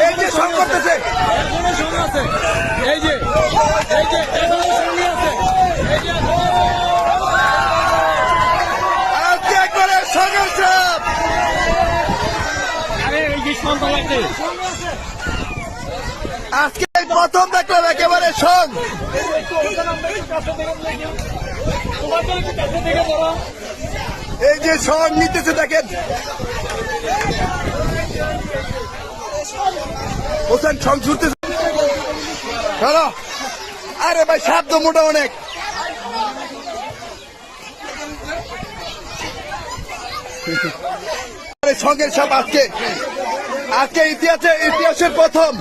এই যে সং করতেছে, এই যে এখনো সঙ্গে আছে, এই যে আজকে একবারে সঙ্গের চাপ। আরে এই যে সন্ধ্যা লাগছে, আজকে প্রথম দেখলাম একেবারে সং। এই যে সং নিতেছে দেখেন, হোসেন সং ছুটতেছে। চলো, আরে ভাই সাপ তো মোটা অনেক। সঙ্গের সাপ আজকে ইতিহাসের প্রথম।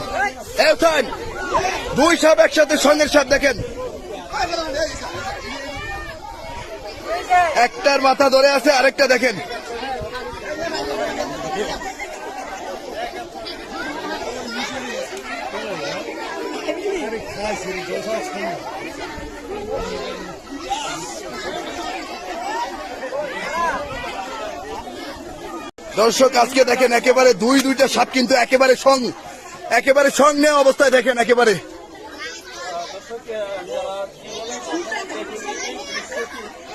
হোসেন দুই সাপ একসাথে সঙ্গের সাপ দেখেন, একটার মাথা ধরে আছে, আরেকটা দেখেন। দর্শক আজকে দেখেন একেবারে দুইটা সাপ কিন্তু একেবারে সং নেওয়া অবস্থায় দেখেন একেবারে।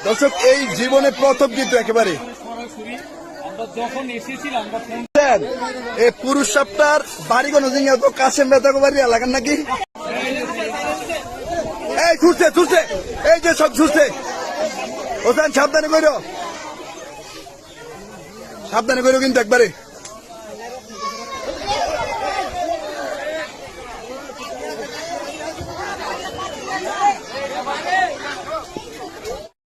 দর্শক এই জীবনে প্রথম কিন্তু একেবারে যখন এসেছিলাম এই পুরুষ সাপটার বাড়ি কোন তো কাশেম বেতা বাড়ি এলাকার নাকি। এই ছুটছে, এই যে সব ছুটছে। হোসেন সাবধানে করো কিন্তু একবারে।